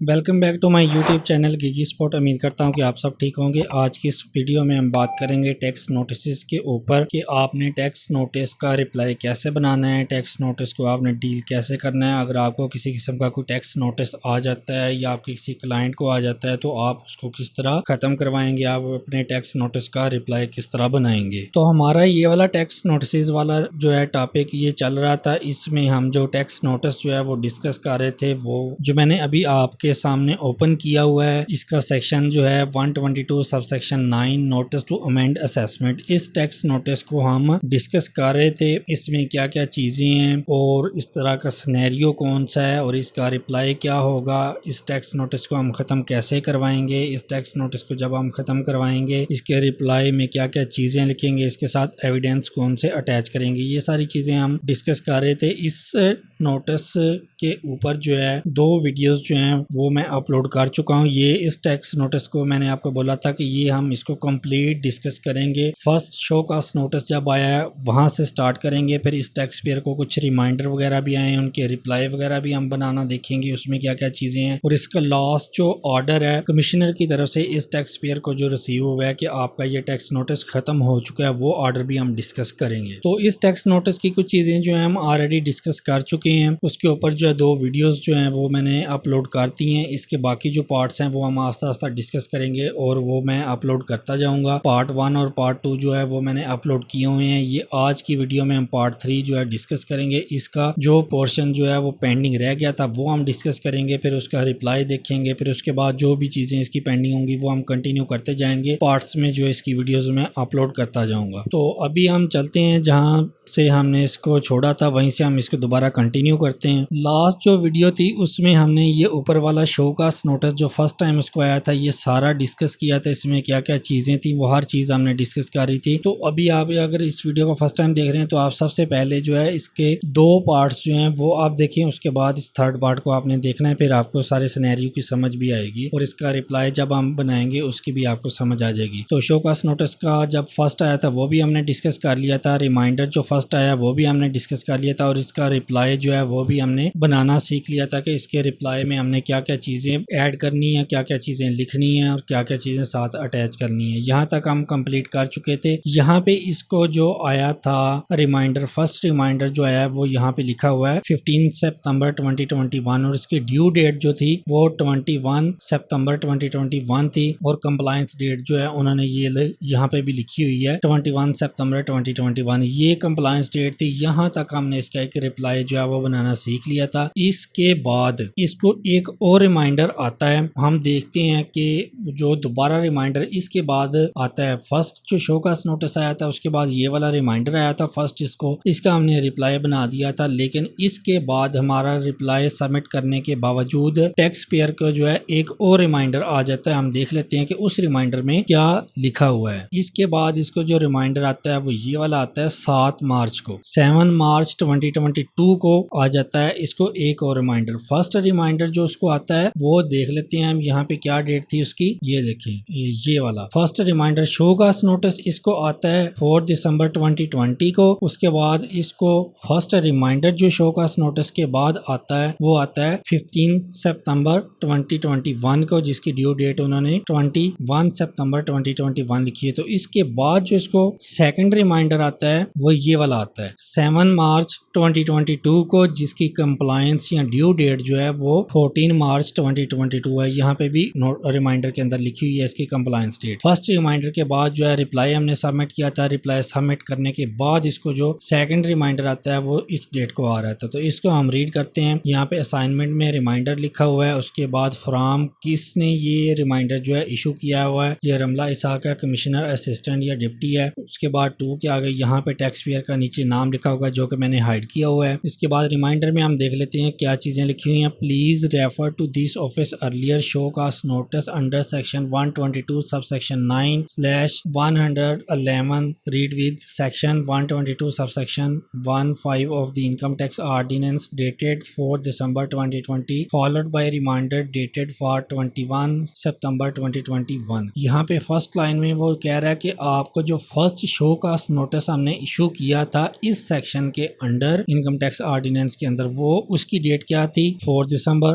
Welcome back to my YouTube channel Gigi spot. उम्मीद करता हूं कि आप सब ठीक होंगे। आज की इस वीडियो में हम बात करेंगे टैक्स नोटिस के ऊपर कि आपने टैक्स नोटिस का रिप्लाई कैसे बनाना है, टैक्स नोटिस को आपने डील कैसे करना है। अगर आपको किसी किस्म का कोई टैक्स नोटिस आ जाता है या आपके किसी क्लाइंट को आ जाता है तो आप उसको किस तरह ख़त्म करवाएंगे, आप अपने टैक्स नोटिस का रिप्लाई किस तरह बनाएंगे। तो हमारा ये वाला टैक्स नोटिस वाला जो है टॉपिक ये चल रहा था। इसमें हम जो टैक्स नोटिस जो है वो डिस्कस कर रहे थे, वो जो मैंने अभी आपके सामने ओपन किया हुआ है, इसका सेक्शन जो है 122 sub section 9 notice to amend assessment. इस टैक्स नोटिस को हम डिस्कस कर रहे थे, इसमें क्या क्या चीजें हैं और इस तरह का सिनेरियो कौन सा है और इसका रिप्लाई क्या होगा। इस टैक्स नोटिस को हम खत्म कैसे करवाएंगे, इस टैक्स नोटिस को जब हम खत्म करवाएंगे इसके रिप्लाई में क्या क्या चीजें लिखेंगे, इसके साथ एविडेंस कौन से अटैच करेंगे, ये सारी चीजें हम डिस्कस कर रहे थे। इस नोटिस के ऊपर जो है 2 वीडियोस जो हैं वो मैं अपलोड कर चुका हूँ। ये इस टैक्स नोटिस को मैंने आपको बोला था कि ये हम इसको कंप्लीट डिस्कस करेंगे। फर्स्ट शो कास्ट नोटिस जब आया है वहां से स्टार्ट करेंगे, फिर इस टैक्स पेयर को कुछ रिमाइंडर वगैरह भी आए हैं, उनके रिप्लाई वगैरह भी हम बनाना देखेंगे उसमें क्या क्या चीजें हैं। और इसका लास्ट जो ऑर्डर है कमिश्नर की तरफ से इस टैक्स पेयर को जो रिसीव हुआ है कि आपका ये टैक्स नोटिस खत्म हो चुका है, वो ऑर्डर भी हम डिस्कस करेंगे। तो इस टैक्स नोटिस की कुछ चीजें जो है हम ऑलरेडी डिस्कस कर चुके हैं, उसके ऊपर जो है 2 वीडियोस जो हैं वो मैंने अपलोड कर दी हैं। इसके बाकी जो पार्ट्स हैं वो हम आस्ता आस्ता डिस्कस करेंगे और वो मैं अपलोड करता जाऊंगा। पार्ट 1 और पार्ट 2 जो है वो मैंने अपलोड किए हुए हैं। ये आज की वीडियो में हम पार्ट 3 जो है डिस्कस करेंगे। इसका जो पोर्शन जो है वो पेंडिंग रह गया था वो हम डिस्कस करेंगे, फिर उसका रिप्लाई देखेंगे, फिर उसके बाद जो भी चीजें इसकी पेंडिंग होंगी वो हम कंटिन्यू करते जाएंगे पार्ट्स में, जो इसकी वीडियोज में अपलोड करता जाऊंगा। तो अभी हम चलते हैं जहाँ से हमने इसको छोड़ा था, वहीं से हम इसको दोबारा कंटिन्यू करते हैं। लास्ट जो वीडियो थी उसमें हमने ये ऊपर वाला शो कास्ट नोटिस जो फर्स्ट टाइम उसको आया था ये सारा डिस्कस किया था। इसमें क्या क्या चीजें थी वो हर चीज हमने डिस्कस करी थी। तो अभी आप अगर इस वीडियो को फर्स्ट टाइम देख रहे हैं तो आप सबसे पहले जो है इसके 2 पार्ट्स जो हैं वो आप देखें, उसके बाद इस थर्ड पार्ट को आपने देखना है, फिर आपको सारे सिनेरियो की समझ भी आएगी और इसका रिप्लाई जब हम बनाएंगे उसकी भी आपको समझ आ जाएगी। तो शो कास्ट नोटिस का जब फर्स्ट आया था वो भी हमने डिस्कस कर लिया था, रिमाइंडर जो फर्स्ट आया वो भी हमने डिस्कस कर लिया था और इसका रिप्लाई जो है वो भी हमने बनाना सीख लिया था कि इसके रिप्लाई में हमने क्या क्या चीजें ऐड करनी है, क्या क्या चीजें लिखनी है और क्या क्या चीजें साथ अटैच करनी है। यहाँ तक हम कंप्लीट कर चुके थे। यहाँ पे इसको जो आया था रिमाइंडर, फर्स्ट रिमाइंडर जो आया है वो यहाँ पे लिखा हुआ है 15 सितंबर 2021 और इसकी ड्यू डेट जो थी वो 21 सितंबर 2021 थी और कंप्लायंस डेट जो है उन्होंने ये यहाँ पे भी लिखी हुई है 21 सितंबर 2021, ये कंप्लायंस डेट थी। यहाँ तक हमने इसका एक रिप्लाई जो है वो बनाना सीख लिया था। इसके बाद इसको एक और रिमाइंडर आता है, हम देखते हैं कि जो दोबारा रिमाइंडर इसके बाद आता है। फर्स्ट जो शो कास्ट नोटिस आया था उसके बाद ये वाला रिमाइंडर आया था फर्स्ट, इसका हमने रिप्लाई बना दिया था, लेकिन इसके बाद हमारा रिप्लाई सबमिट करने के बावजूद टैक्स पेयर को जो है एक और रिमाइंडर आ जाता है। हम देख लेते हैं कि उस रिमाइंडर में क्या लिखा हुआ है। इसके बाद इसको जो रिमाइंडर आता है वो ये वाला आता है 7 मार्च को, 7 मार्च 2022 को आ जाता है इसको एक और रिमाइंडर। फर्स्ट रिमाइंडर जो उसको आता है वो देख लेते हैं हम, यहाँ पे क्या डेट थी उसकी, ये देखें ये वाला first reminder show cause notice इसको आता है 4 दिसंबर 2020 को। उसके बाद इसको फर्स्ट रिमाइंडर जो शो कास्ट नोटिस के बाद आता है वो आता है 15 सितंबर 2021 को, जिसकी ड्यू डेट उन्होंने 21 सितंबर 2021 लिखी है। तो इसके बाद जो इसको सेकंड रिमाइंडर आता है वो ये वाला आता है 7 मार्च 2022 को, जिसकी कंप्लायंस या ड्यू डेट जो है वो 14 मार्च 2022 है। यहाँ पे भी रिमाइंडर के अंदर लिखी हुई है इसकी कंप्लायंस डेट। फर्स्ट रिमाइंडर के बाद जो है रिप्लाई हमने सबमिट किया था, रिप्लाई सबमिट करने के बाद इसको जो सेकंड रिमाइंडर आता है वो इस डेट को आ रहा था। तो इसको हम रीड करते हैं। यहाँ पे असाइनमेंट में रिमाइंडर लिखा हुआ है, उसके बाद फ्रॉम किसने ये रिमाइंडर जो है इशू किया हुआ है, ये रमला इसाक है, कमिश्नर असिस्टेंट या डिप्टी है। उसके बाद 2 के आगे यहाँ पे टैक्स पेयर का नीचे नाम लिखा होगा जो कि मैंने हाइड किया हुआ है। इसके बाद रिमाइंडर में हम देख लेते हैं क्या चीजें लिखी हुई हैं। Please refer to this office earlier show cause notice under section 122 sub section 9/111 read with section 122 sub section 15 of the income tax ordinance dated 4 December 2020 followed by reminder dated for 21 September 2021। यहाँ पे first line में वो कह रहा है कि आपको जो फर्स्ट शो कास्ट नोटिस हमने इशू किया था इस सेक्शन के अंडर इनकम टैक्स ऑर्डिनेंस के अंदर, वो उसकी डेट क्या थी 4 दिसंबर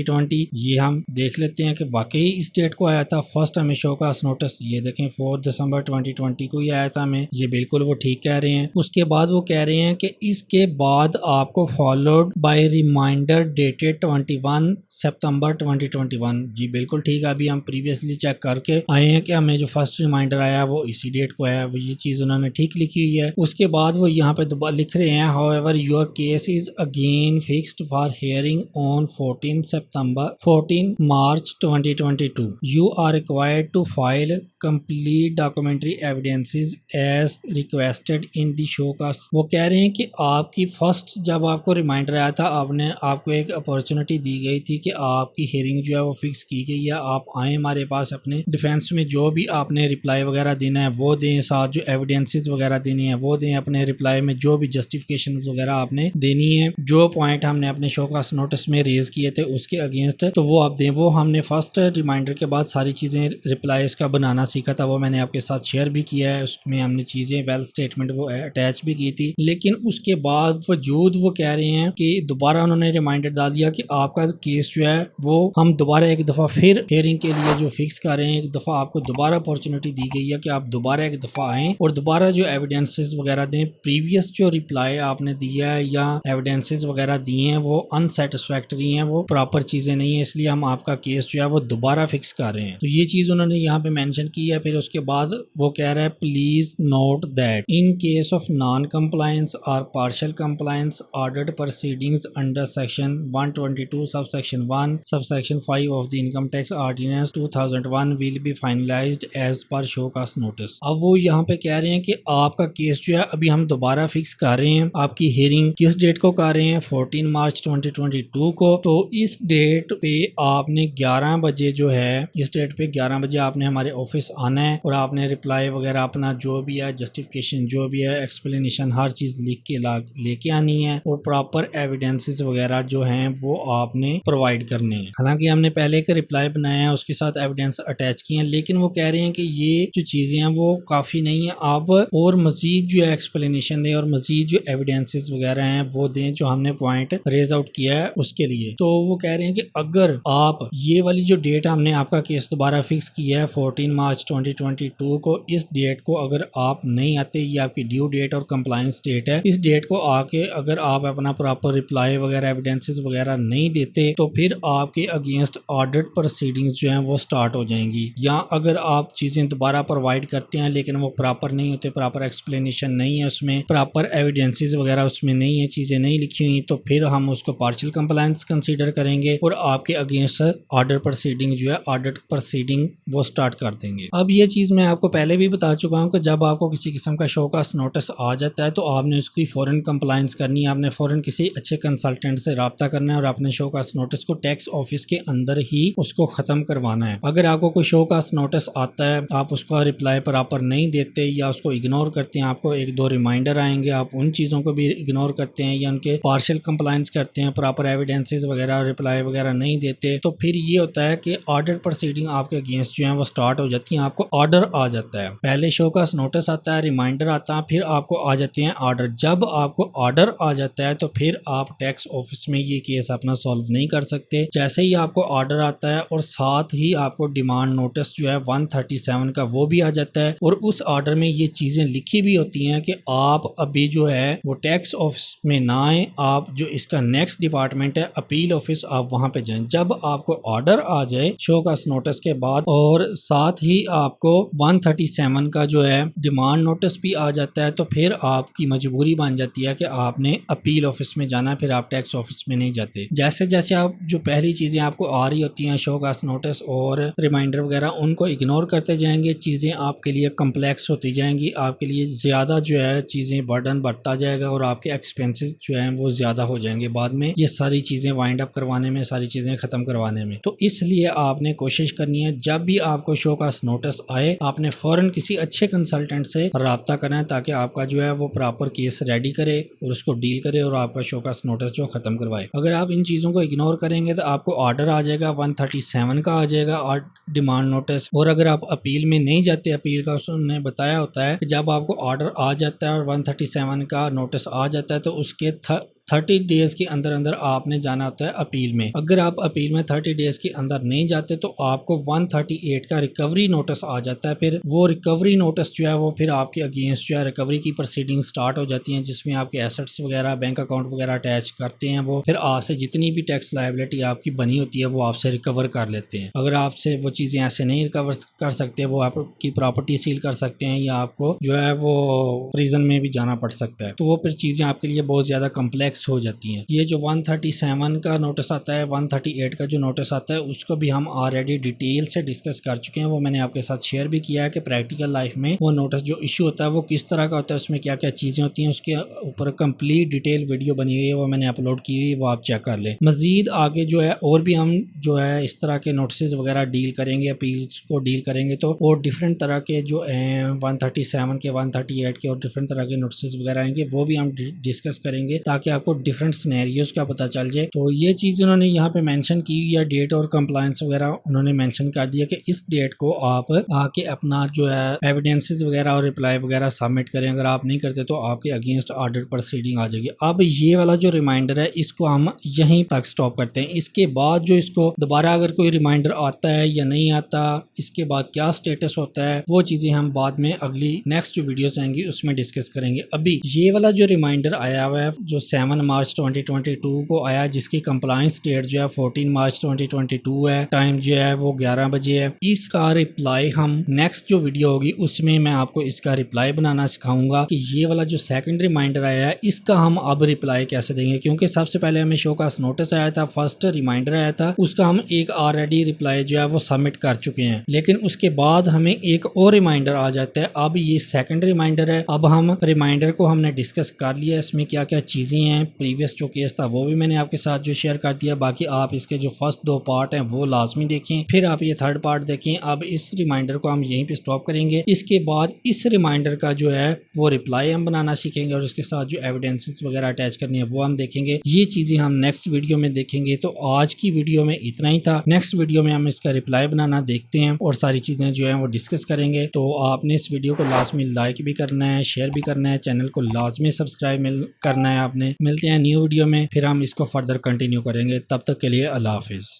2020। ये हम देख लेते हैं कि वाकई इस डेट को आया था। फर्स्ट हमें शोकास नोटिस ये देखें 4 दिसंबर 2020 को ही आया था हमें, ये बिल्कुल वो ठीक कह रहे हैं। उसके बाद वो कह रहे हैं कि इसके बाद आपको followed by reminder dated 21 September 2021। जी बिल्कुल ठीक है। अभी हम प्रीवियसली चेक करके आए हैं कि हमें जो फर्स्ट रिमाइंडर आया वो इसी डेट को आया, वो ये चीज उन्होंने ठीक लिखी हुई है। उसके बाद वो यहाँ पे दोबारा लिख रहे हैं however your case is again fixed for hearing on 14 March 2022। You are required to file complete documentary evidences as requested in the show का। वो कह रहे हैं कि आपकी फर्स्ट जब आपको रिमाइंडर आया था आपको एक अपॉर्चुनिटी दी गई थी कि आपकी हियरिंग जो है वो फिक्स की गई है, आप आए हमारे पास, अपने डिफेंस में जो भी आपने रिप्लाई वगैरह देना है वो दें, साथ जो एविडेंसेस वगैरह देनी है वो दें, अपने रिप्लाई में जो भी जस्टिफिकेशन वगैरह आपने देनी है, जो पॉइंट हमने अपने शोकास नोटिस में रेज किए थे उसके अगेंस्ट तो वो आप दें। वो हमने फर्स्ट रिमाइंडर के बाद सारी चीज़ें रिप्लाईज का बनाना सीखा था, वो मैंने आपके साथ शेयर भी किया है। उसमें हमने चीज़ें वेल स्टेटमेंट वो अटैच भी की थी। लेकिन उसके बाद वजूद वो कह रहे हैं कि दोबारा उन्होंने रिमाइंडर डाल दिया कि आपका केस जो है वो हम दोबारा एक दफ़ा फिर हियरिंग के लिए जो फिक्स कर रहे हैं, एक दफ़ा आपको दोबारा अपॉर्चुनिटी दी गई है कि आप दोबारा एक दफ़ा आएँ और दोबारा जो एविडेंसेस वगैरह दें। प्रीवियस जो रिप्लाई आपने दिया है या एविडेंसेस वगैरह दिए हैं वो अनसेटिस्फैक्टरी हैं, वो प्रॉपर चीज़ें नहीं है, इसलिए हम आपका केस जो है वो दोबारा फिक्स कर रहे हैं। तो ये चीज़ उन्होंने यहाँ पे मेंशन की है। फिर उसके बाद वो कह रहा है please note that in case of non compliance और partial compliance ordered proceedings under section 122 sub section 1 sub section 5 of the income tax ordinance 2001 will be finalised as per show cause notice. अब वो यहाँ पे कह रहे हैं कि आपका केस जो है अभी हम दोबारा फिक्स कर रहे हैं। आपकी हियरिंग किस डेट को कर रहे हैं? 14 मार्च 2022 को। तो इस डेट पे आपने 11 बजे जो है, इस डेट पे 11 बजे आपने हमारे ऑफिस आना है और आपने रिप्लाई वगैरह अपना जो भी है, जस्टिफिकेशन जो भी है, एक्सप्लेनेशन हर चीज लिख के लेके आनी है और प्रॉपर एविडेंसेस वगैरह जो हैं वो आपने प्रोवाइड करने हैं। हालांकि हमने पहले एक रिप्लाई बनाया है, उसके साथ एविडेंस अटैच किए हैं, लेकिन वो कह रहे हैं कि ये जो चीजें हैं वो काफी नहीं है, आप और मजीद जो है एक्सप्लेनेशन दें और मजीद जो एविडेंसेस वगैरह हैं वो दें जो हमने पॉइंट रेज आउट किया है उसके लिए। तो वो कह रहे हैं कि अगर आप ये वाली जो डेट हमने आपका केस दोबारा फिक्स किया है 14 मार्च 2022 को, इस डेट को अगर आप नहीं आते, ये आपकी ड्यू डेट और कंप्लायंस डेट है, इस डेट को आके अगर आप अपना प्रॉपर रिप्लाई वगैरह एविडेंसेस वगैरह नहीं देते तो फिर आपके अगेंस्ट ऑर्डर्ड प्रोसीडिंग्स जो हैं वो स्टार्ट हो जाएंगी। या अगर आप चीजें दोबारा प्रोवाइड करते हैं लेकिन वो प्रॉपर नहीं होते, प्रॉपर एक्सप्लेनेशन नहीं है उसमें, प्रॉपर एविडेंसेस वगैरह उसमें नहीं है, चीजें नहीं लिखी हुई, तो फिर हम उसको पार्शियल कंप्लायंस कंसीडर करेंगे और आपके अगेंस्ट ऑर्डर प्रोसीडिंग जो है, ऑर्डर प्रोसीडिंग वो स्टार्ट कर देंगे। अब ये चीज मैं आपको पहले भी बता चुका हूँ कि जब आपको किसी किस्म का शोकास नोटिस आ जाता है तो आपने उसकी फौरन कंप्लायंस करनी है, आपने फौरन किसी अच्छे कंसल्टेंट से रब्ता करना है और अपने शोकास नोटिस को टैक्स ऑफिस के अंदर ही उसको खत्म करवाना है। अगर आपको कोई शोकास नोटिस आता है, आप उसका रिप्लाई प्रॉपर नहीं देते या उसको इग्नोर करते हैं, आपको एक दो रिमाइंडर आएंगे, आप उन चीजों को भी इग्नोर करते हैं या उनके पार्शियल कंप्लायंस करते हैं, प्रॉपर एविडेंसेस वगैरह रिप्लाई वगैरह नहीं देते, तो फिर ये होता है कि ऑर्डर प्रोसीडिंग आपके अगेंस्ट जो है वो स्टार्ट हो जाती है, आपको ऑर्डर आ जाता है। पहले शोकास नोटिस आता है, रिमाइंडर आता है, फिर आपको आ जाते हैं ऑर्डर। जब आपको ऑर्डर आ जाता है तो फिर आप टैक्स ऑफिस में ये केस अपना सॉल्व नहीं कर सकते। जैसे ही आपको ऑर्डर आता है और साथ ही आपको डिमांड नोटिस जो है 137 का वो भी आ जाता है और उस ऑर्डर में ये चीजें लिखी भी होती हैं कि आप अभी जो है वो टैक्स ऑफिस में ना आए, आप जो इसका नेक्स्ट डिपार्टमेंट है अपील ऑफिस, आप वहां पे जाएं। जब आपको ऑर्डर आ जाए शोकास नोटिस के बाद और साथ ही आपको 137 का जो है डिमांड नोटिस भी आ जाता है तो फिर आपकी मजबूरी बन जाती है कि आपने अपील ऑफिस में जाना है, फिर आप टैक्स ऑफिस में नहीं जाते। जैसे जैसे आप जो पहली चीजें आपको आ रही होती हैं शोकास नोटिस और रिमाइंडर वगैरह, उनको इग्नोर करते जाएंगे, चीजें आपके लिए कम्प्लेक्स होती जाएंगी, आपके लिए ज्यादा जो है चीजें बर्डन बढ़ता जाएगा और आपके एक्सपेंसेस जो है वो ज्यादा हो जाएंगे बाद में ये सारी चीजें वाइंड अप करवाने में, सारी चीजें खत्म करवाने में। तो इसलिए आपने कोशिश करनी है जब भी आपको शोकास नोटिस आए आपने फौरन किसी अच्छे कंसल्टेंट से राब्ता करना है ताकि आपका जो है वो प्रॉपर केस रेडी करे और उसको डील करे और आपका शोकास नोटिस जो खत्म करवाए। अगर आप इन चीजों को इग्नोर करेंगे तो आपको ऑर्डर आ जाएगा 137 का आ जाएगा और डिमांड नोटिस, और अगर आप अपील में नहीं जाते, अपील का उसने बताया होता है कि जब आपको ऑर्डर आ जाता है और 137 का नोटिस आ जाता है तो उसके 30 डेज के अंदर अंदर आपने जाना होता है अपील में। अगर आप अपील में 30 डेज के अंदर नहीं जाते तो आपको 138 का रिकवरी नोटिस आ जाता है। फिर वो रिकवरी नोटिस जो है वो फिर आपके अगेंस्ट जो है रिकवरी की प्रोसीडिंग स्टार्ट हो जाती हैं, जिसमें आपके एसेट्स वगैरह बैंक अकाउंट वगैरह अटैच करते हैं। वो फिर आपसे जितनी भी टैक्स लायबिलिटी आपकी बनी होती है वो आपसे रिकवर कर लेते हैं। अगर आपसे वो चीज़ें ऐसे नहीं रिकवर कर सकते, वो आपकी प्रॉपर्टी सील कर सकते हैं या आपको जो है वो प्रिजन में भी जाना पड़ सकता है। तो वो फिर चीज़ें आपके लिए बहुत ज़्यादा कम्प्लेक्स हो जाती हैं। ये जो 137 का नोटिस आता है, 138 का जो नोटिस आता है, उसको भी हम ऑलरेडी डिटेल से डिस्कस कर चुके हैं। वो मैंने आपके साथ शेयर भी किया है कि प्रैक्टिकल लाइफ में वो नोटिस जो इशू होता है वो किस तरह का होता है, उसमें क्या क्या चीज़ें होती हैं, उसके ऊपर कंप्लीट डिटेल वीडियो बनी हुई है, वो मैंने अपलोड की हुई है, वो आप चेक कर लें। मजीद आगे जो है और भी हम जो है इस तरह के नोटिस वगैरह डील करेंगे, अपील को डील करेंगे। तो और डिफरेंट तरह के जो 137 के 138 के और डिफरेंट तरह के नोटिस वगैरह आएंगे वो भी हम डिस्कस करेंगे ताकि आपको डिफरेंट सिनेरियोज का पता चल जाए। तो ये चीज़ उन्होंने यहाँ पे मेंशन की हुई है, डेट और कंप्लायंस वगैरह उन्होंने मेंशन कर दिया कि इस डेट को आप आके अपना जो है एविडेंसेस वगैरह और रिप्लाई वगैरह सबमिट करें। अगर आप नहीं करते तो आपके अगेंस्ट ऑर्डर प्रोसीडिंग आ जाएगी। अब ये वाला जो रिमाइंडर है इसको हम यहीं तक स्टॉप करते हैं। इसके बाद जो इसको दोबारा अगर कोई रिमाइंडर आता है या नहीं आता, इसके बाद क्या स्टेटस होता है, वो चीज़ें हम बाद में अगली नेक्स्ट जो वीडियोस आएंगी उसमें डिस्कस करेंगे। अभी ये वाला जो रिमाइंडर आया हुआ है जो 7 मार्च 2022 को आया, जिसकी कंप्लायंस डेट जो है 14 मार्च 2022 है, टाइम जो है वो 11 बजे है। इसका रिप्लाई हम नेक्स्ट जो वीडियो होगी उसमें मैं आपको इसका रिप्लाई बनाना सिखाऊंगा कि ये वाला जो सेकंड रिमाइंडर आया है इसका हम अब रिप्लाई कैसे देंगे। क्योंकि सबसे पहले हमें शो का नोटिस आया था, फर्स्ट रिमाइंडर आया था, उसका हम एक ऑलरेडी रिप्लाई जो है वो सबमिट कर चुके हैं, लेकिन उसके बाद हमें एक और रिमाइंडर आ जाता है। अब ये सेकंड रिमाइंडर है। अब हम रिमाइंडर को हमने डिस्कस कर लिया, इसमें क्या क्या चीज़ें हैं, प्रीवियस जो केस था वो भी मैंने आपके साथ जो शेयर कर दिया। बाकी आप इसके जो फर्स्ट 2 पार्ट हैं वो लाजमी देखें, फिर आप ये थर्ड पार्ट देखें। अब इस रिमाइंडर को हम यहीं पे स्टॉप करेंगे। इसके बाद इस रिमाइंडर का जो है वो रिप्लाई हम बनाना सीखेंगे और इसके साथ जो एविडेंसेस वगैरह अटैच करनी है वो हम देखेंगे। ये चीज़ें हम नेक्स्ट वीडियो में देखेंगे। तो आज की वीडियो में इतना ही था। नेक्स्ट वीडियो में हम इसका रिप्लाई बनाना देखते हैं और सारी चीज़ें जो है वो डिस्कस करेंगे। तो आपने इस वीडियो को लाजमी लाइक भी करना है, शेयर भी करना है, चैनल को लाजमी सब्सक्राइब करना है आपने। मिलते हैं न्यू वीडियो में, फिर हम इसको फर्दर कंटिन्यू करेंगे। तब तक के लिए अल्लाह हाफिज़।